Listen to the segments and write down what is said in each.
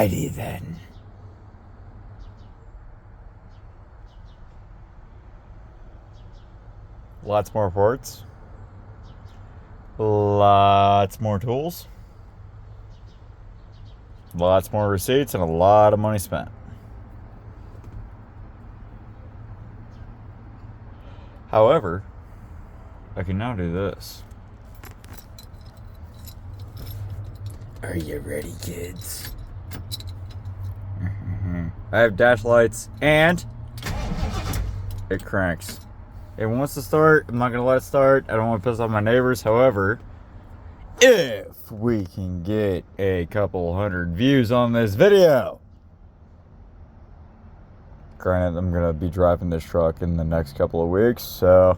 Alrighty then. Lots more parts. Lots more tools. Lots more receipts and a lot of money spent. However, I can now do this. Are you ready, kids? I have dash lights and it cranks. It wants to start. I'm not going to let it start. I don't want to piss off my neighbors. However, if we can get a couple hundred views on this video. Granted, I'm going to be driving this truck in the next couple of weeks. So,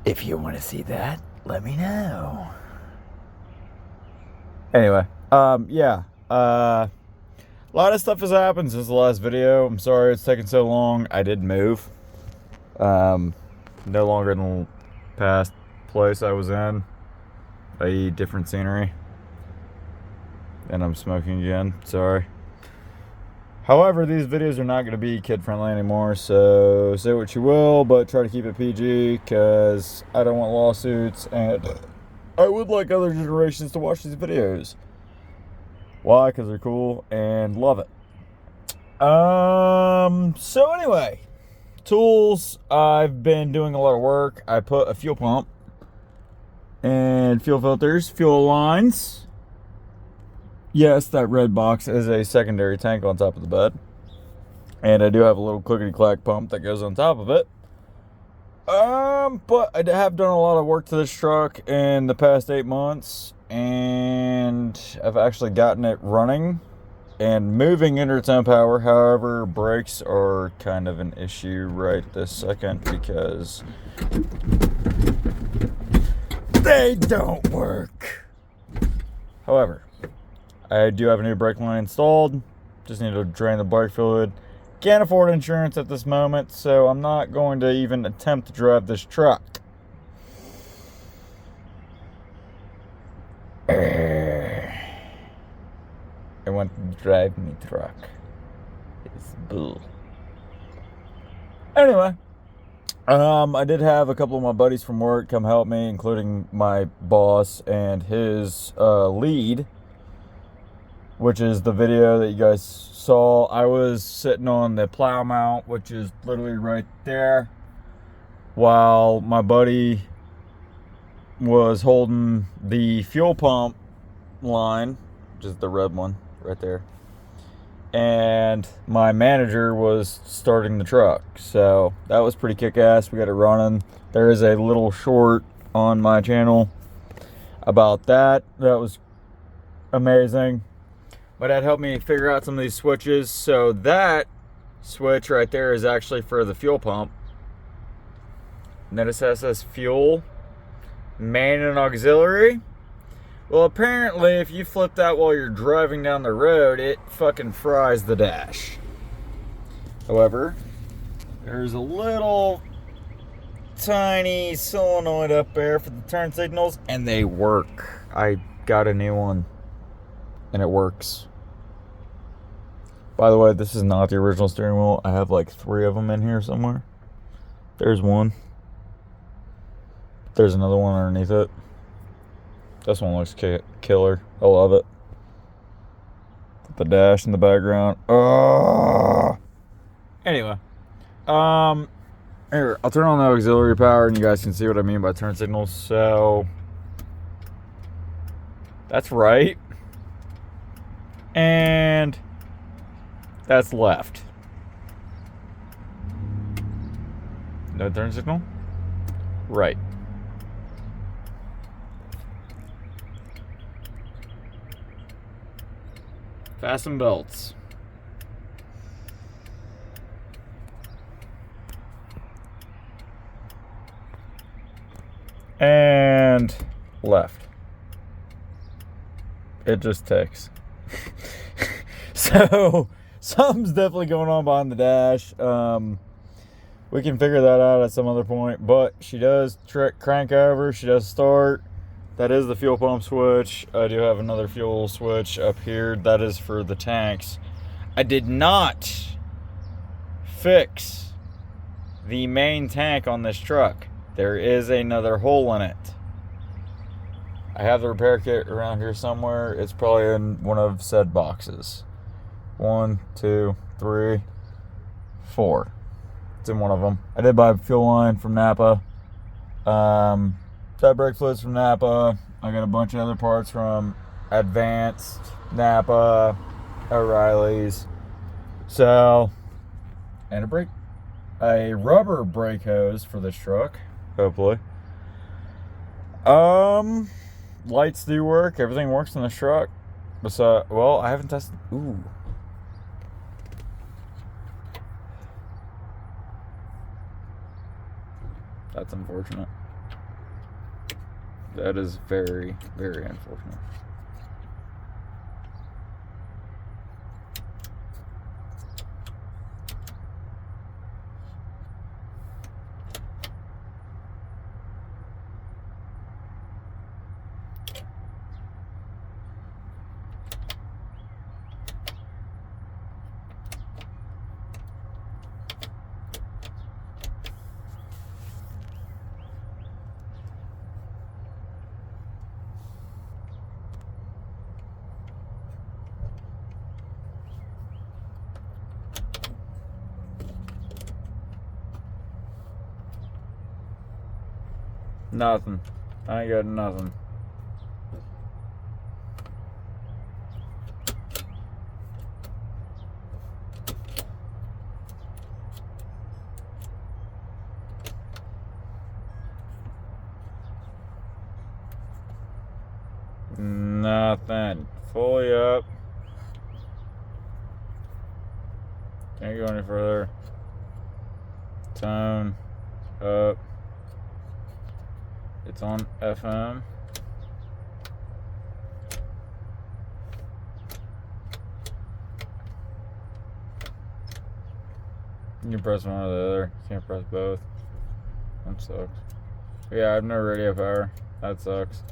if you want to see that, let me know. Anyway, yeah. A lot of stuff has happened since the last video. I'm sorry it's taking so long. I did move. No longer in the past place I was in. I.e. different scenery. And I'm smoking again. Sorry. However, these videos are not going to be kid-friendly anymore. So, say what you will, but try to keep it PG. Because I don't want lawsuits. And I would like other generations to watch these videos. Why? Because they're cool and love it. So anyway, tools. I've been doing a lot of work. I put a fuel pump and fuel filters, fuel lines. Yes, that red box is a secondary tank on top of the bed. And I do have a little clickety-clack pump that goes on top of it. But I have done a lot of work to this truck in the past 8 months, and I've actually gotten it running and moving under its own power. However, brakes are kind of an issue right this second because they don't work. However, I do have a new brake line installed. Just need to drain the brake fluid. Can't afford insurance at this moment, so I'm not going to even attempt to drive this truck. I want to drive me truck. It's bull. Anyway, I did have a couple of my buddies from work come help me, including my boss and his lead, which is the video that you guys saw. I was sitting on the plow mount, which is literally right there, while my buddy was holding the fuel pump line, which is the red one right there, and my manager was starting the truck. So that was pretty kick-ass. We got it running. There is a little short on my channel about that. That was amazing. But that helped me figure out some of these switches. So that switch right there is actually for the fuel pump. Notice that says fuel, main and auxiliary. Well, apparently if you flip that while you're driving down the road, it fucking fries the dash. However, there's a little tiny solenoid up there for the turn signals, and they work. I got a new one, and it works. By the way, this is not the original steering wheel. I have like 3 of them in here somewhere. There's one. There's another one underneath it. This one looks killer. I love it. The dash in the background. Oh. Anyway, here, I'll turn on the auxiliary power, and you guys can see what I mean by turn signals. So that's right, and that's left. No turn signal. Right. Fasten belts. And left. It just ticks. So something's definitely going on behind the dash. We can figure that out at some other point, but she does crank over, she does start. That is the fuel pump switch. I do have another fuel switch up here. That is for the tanks. I did not fix the main tank on this truck. There is another hole in it. I have the repair kit around here somewhere. It's probably in one of said boxes. 1, 2, 3, 4. It's in one of them. I did buy a fuel line from Napa. Side brake fluids from Napa. I got a bunch of other parts from Advanced, Napa, O'Reilly's. So, and a rubber brake hose for this truck, hopefully. Lights do work. Everything works in this truck. So, well, I haven't tested. Ooh. That's unfortunate. That is very, very unfortunate. Nothing. I ain't got nothing. Nothing. Fully up. Can't go any further. Tone up. It's on FM. You can press one or the other. You can't press both. That sucks. Yeah, I have no radio power. That sucks.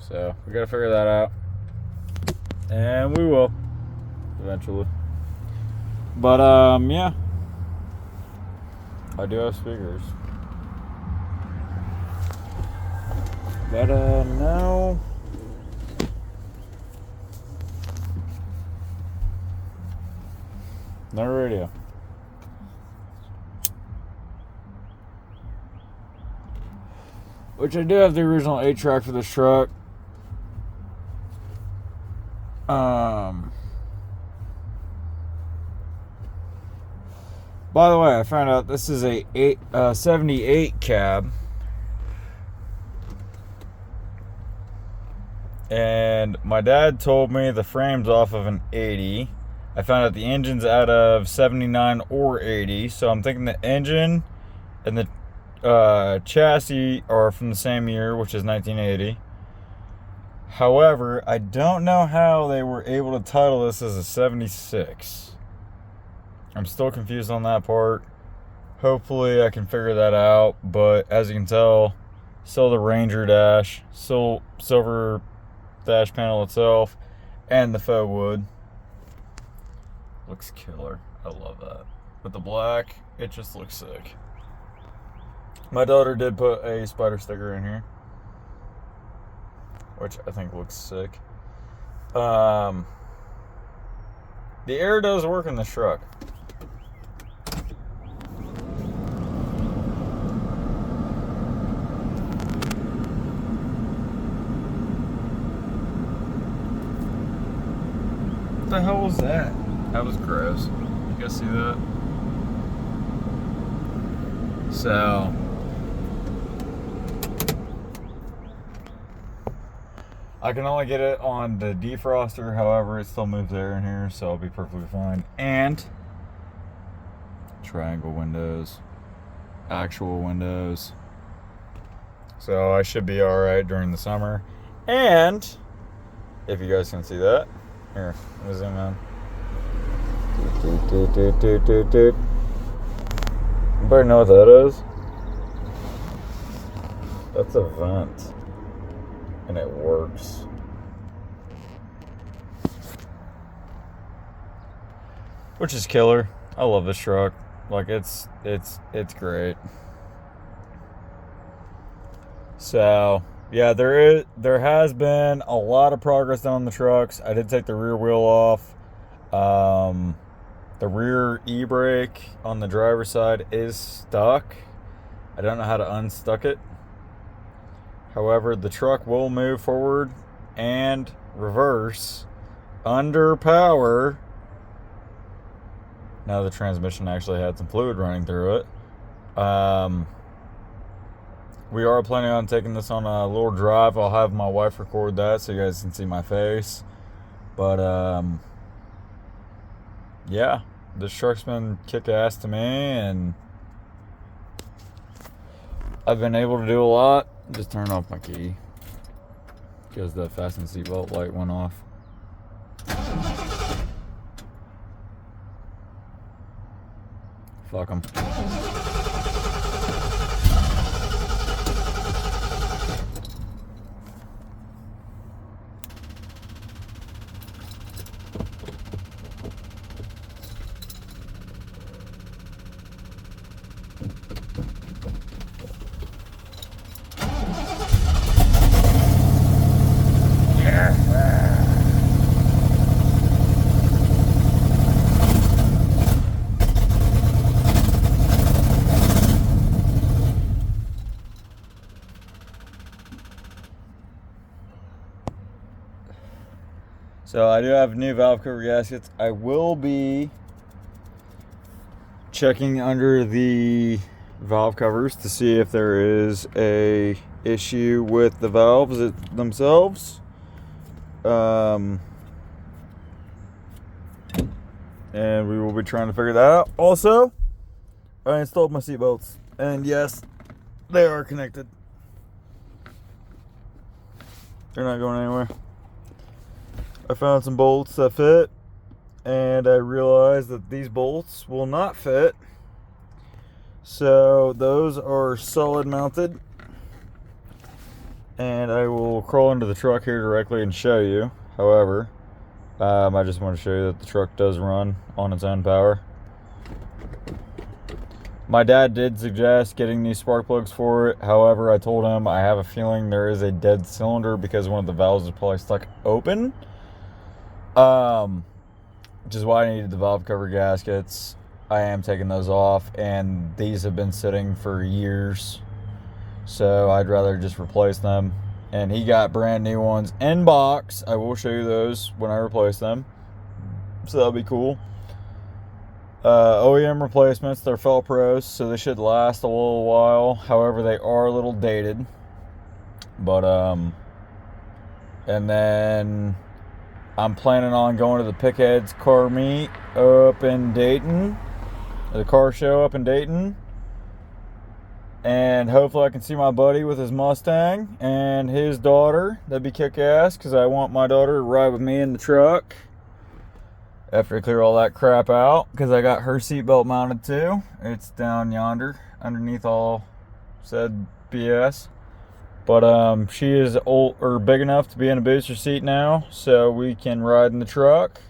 So, we gotta figure that out. And we will. Eventually. But, yeah. I do have speakers. But, no. No radio. Which I do have the original 8-track for this truck. By the way, I found out this is a 78 cab. And my dad told me the frame's off of an 80. I found out the engine's out of 79 or 80. So I'm thinking the engine and the chassis are from the same year, which is 1980. However, I don't know how they were able to title this as a 76. I'm still confused on that part. Hopefully I can figure that out. But as you can tell, still the Ranger dash, still silver dash panel itself, and the faux wood. Looks killer. I love that. But the black, it just looks sick. My daughter did put a spider sticker in here, which I think looks sick. The air does work in this truck. What the hell was that? That was gross. You guys see that? So, I can only get it on the defroster, however, it still moves air in here, so I'll be perfectly fine. And triangle windows, actual windows. So I should be alright during the summer. And if you guys can see that, here, let me zoom in. You better know what that is. That's a vent. And it works. Which is killer. I love this truck. Like, it's great. So, yeah, there has been a lot of progress done on the trucks. I did take the rear wheel off. The rear e-brake on the driver's side is stuck. I don't know how to unstuck it. However, the truck will move forward and reverse under power. Now the transmission actually had some fluid running through it. We are planning on taking this on a little drive. I'll have my wife record that so you guys can see my face. But yeah, this truck's been kick-ass to me, and I've been able to do a lot. Just turn off my key because the fasten seatbelt light went off. Fuck 'em. So I do have new valve cover gaskets. I will be checking under the valve covers to see if there is a issue with the valves themselves. And we will be trying to figure that out. Also, I installed my seat belts, and yes, they are connected. They're not going anywhere. I found some bolts that fit, and I realized that these bolts will not fit. So those are solid mounted, and I will crawl into the truck here directly and show you. However, I just want to show you that the truck does run on its own power. My dad did suggest getting these spark plugs for it. However, I told him I have a feeling there is a dead cylinder because one of the valves is probably stuck open. Which is why I needed the valve cover gaskets. I am taking those off, and these have been sitting for years, so I'd rather just replace them. And he got brand new ones in box. I will show you those when I replace them, so that'll be cool. OEM replacements. They're Felpros, so they should last a little while. However, they are a little dated. But and then I'm planning on going to the Pickheads car meet up in Dayton, the car show up in Dayton, and hopefully I can see my buddy with his Mustang and his daughter. That'd be kick-ass, because I want my daughter to ride with me in the truck after I clear all that crap out, because I got her seatbelt mounted too. It's down yonder underneath all said BS. But she is old or big enough to be in a booster seat now, so we can ride in the truck.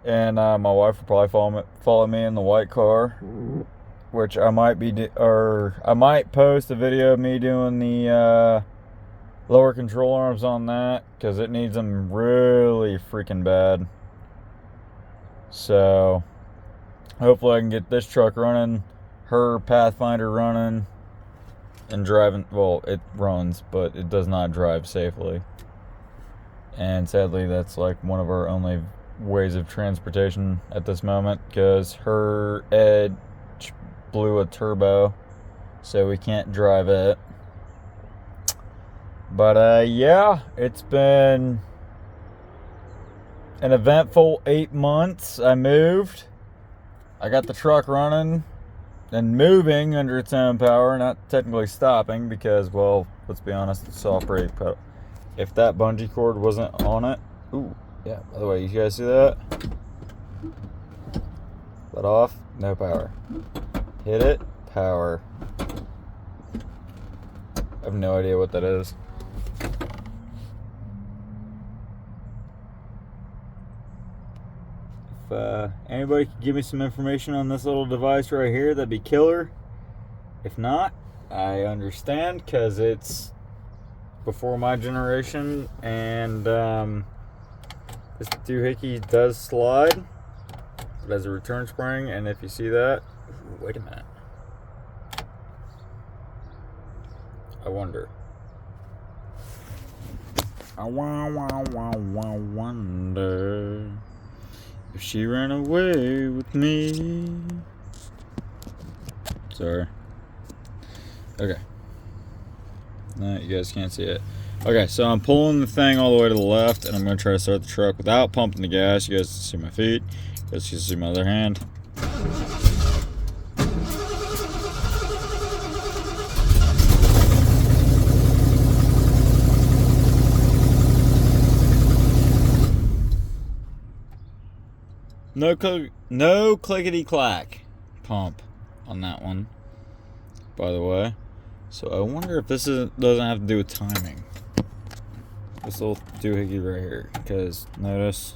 And my wife will probably follow me in the white car, which I might I might post a video of me doing the lower control arms on that, because it needs them really freaking bad. So hopefully I can get this truck running, her Pathfinder running, and driving. Well, it runs, but it does not drive safely. And sadly, that's like one of our only ways of transportation at this moment, because her Edge blew a turbo, so we can't drive it. But yeah, it's been an eventful 8 months. I moved. I got the truck running and moving under its own power, not technically stopping, because, well, let's be honest, the soft brake pedal, if that bungee cord wasn't on it, ooh, yeah, by the way, you guys see that? Let off, no power. Hit it, power. have no idea what that is. If anybody could give me some information on this little device right here, that'd be killer. If not, I understand, because it's before my generation, and this doohickey does slide. It has a return spring, and if you see that, ooh, wait a minute. I wonder. I wonder if she ran away with me. Sorry. Okay. No, you guys can't see it. Okay, so I'm pulling the thing all the way to the left, and I'm going to try to start the truck without pumping the gas. You guys can see my feet. You guys can see my other hand. No clickety-clack pump on that one, by the way. So I wonder if this doesn't have to do with timing. This little doohickey right here, because notice.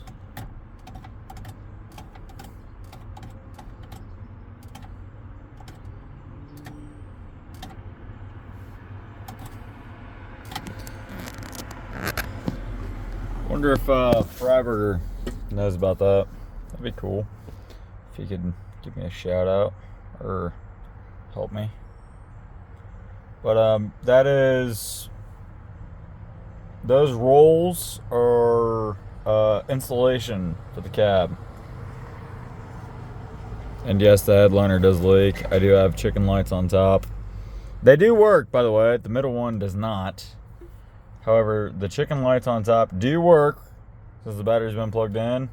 Wonder if Freiberger knows about that. That'd be cool if he could give me a shout out or help me. But that is, those rolls are insulation for the cab. And yes, the headliner does leak. I do have chicken lights on top. They do work, by the way. The middle one does not. However, the chicken lights on top do work since the battery's been plugged in.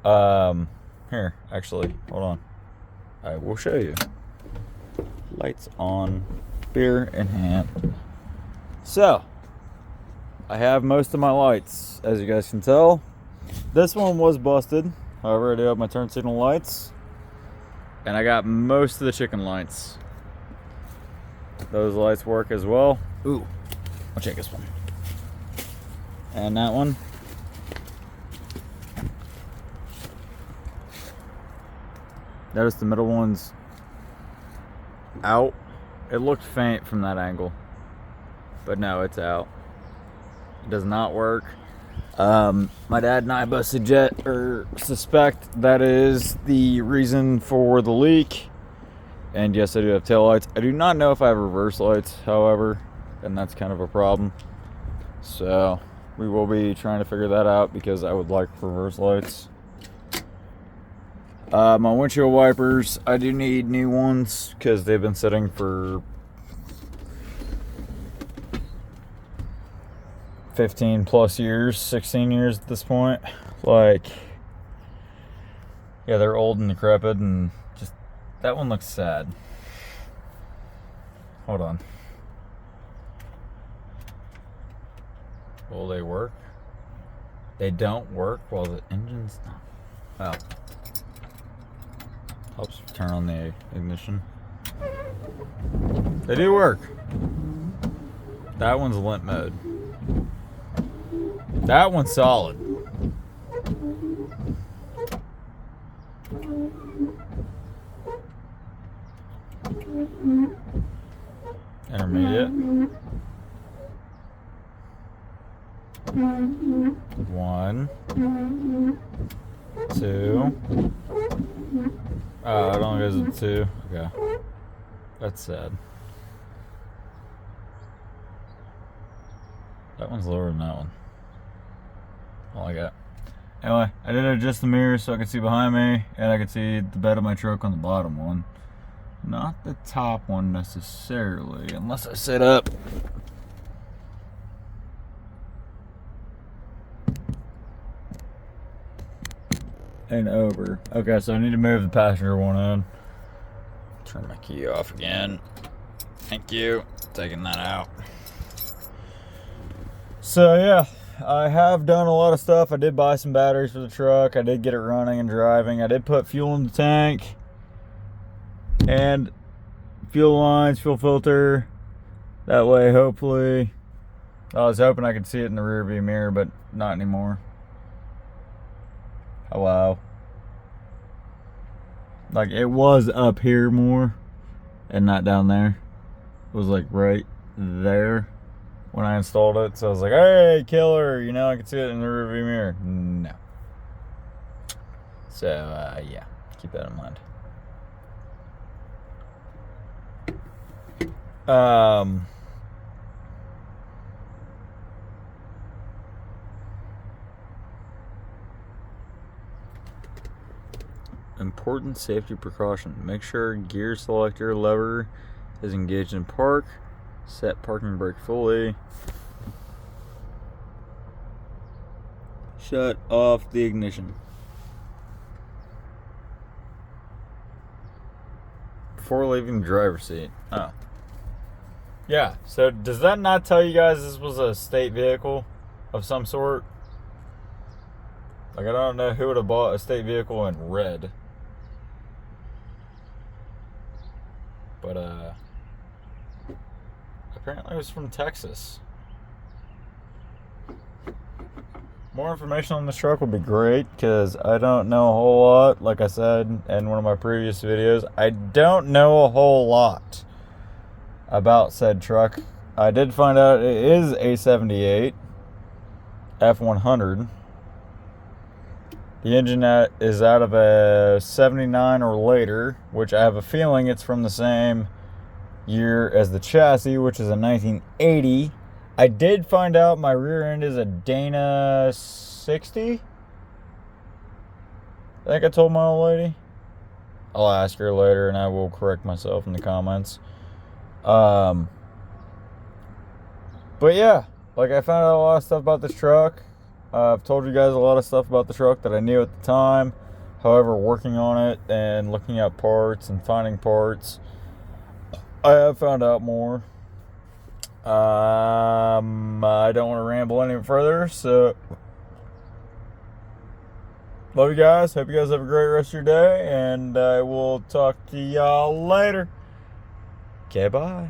Here, actually, hold on. I will show you. Lights on, beer in hand. So, I have most of my lights, as you guys can tell. This one was busted. However, I do have my turn signal lights. And I got most of the chicken lights. Those lights work as well. Ooh, I'll check this one. And that one. Notice the middle one's out. It looked faint from that angle, but no, it's out. It does not work. My dad and I both suspect that is the reason for the leak. And yes, I do have tail lights. I do not know if I have reverse lights, however, and that's kind of a problem. So we will be trying to figure that out, because I would like reverse lights. My windshield wipers, I do need new ones, because they've been sitting for 15 plus years, 16 years at this point. Like, yeah, they're old and decrepit, and just, that one looks sad. Hold on. Will they work? They don't work while the engine's not. Oh. Helps turn on the ignition. They do work. That one's limp mode. That one's solid. Intermediate. 1, 2. Oh, it only goes to 2. Okay. That's sad. That one's lower than that one. I like that. Anyway, I did adjust the mirrors so I could see behind me, and I could see the bed of my truck on the bottom one. Not the top one necessarily, unless I sit up. And over. Okay, so I need to move the passenger one in. Turn my key off again. Thank you. Taking that out. So yeah, I have done a lot of stuff. I did buy some batteries for the truck. I did get it running and driving. I did put fuel in the tank. And fuel lines, fuel filter. That way, hopefully, I was hoping I could see it in the rearview mirror, but not anymore. Hello. Like, it was up here more and not down there. It was like right there when I installed it. So I was like, hey, killer, you know, I can see it in the rearview mirror. No. So, yeah, keep that in mind. Important safety precaution. Make sure gear selector lever is engaged in park. Set parking brake fully. Shut off the ignition. Before leaving the driver's seat. Oh. Yeah, so does that not tell you guys this was a state vehicle of some sort? Like, I don't know who would have bought a state vehicle in red. But, apparently it was from Texas. More information on this truck would be great, because I don't know a whole lot. Like I said in one of my previous videos, I don't know a whole lot about said truck. I did find out it is a 78 F100. The engine is out of a 79 or later, which I have a feeling it's from the same year as the chassis, which is a 1980. I did find out my rear end is a Dana 60. I think I told my old lady. I'll ask her later and I will correct myself in the comments. But yeah, like, I found out a lot of stuff about this truck. I've told you guys a lot of stuff about the truck that I knew at the time. However, working on it and looking at parts and finding parts, I have found out more. I don't want to ramble any further, so love you guys. Hope you guys have a great rest of your day, and I will talk to y'all later. Okay, bye.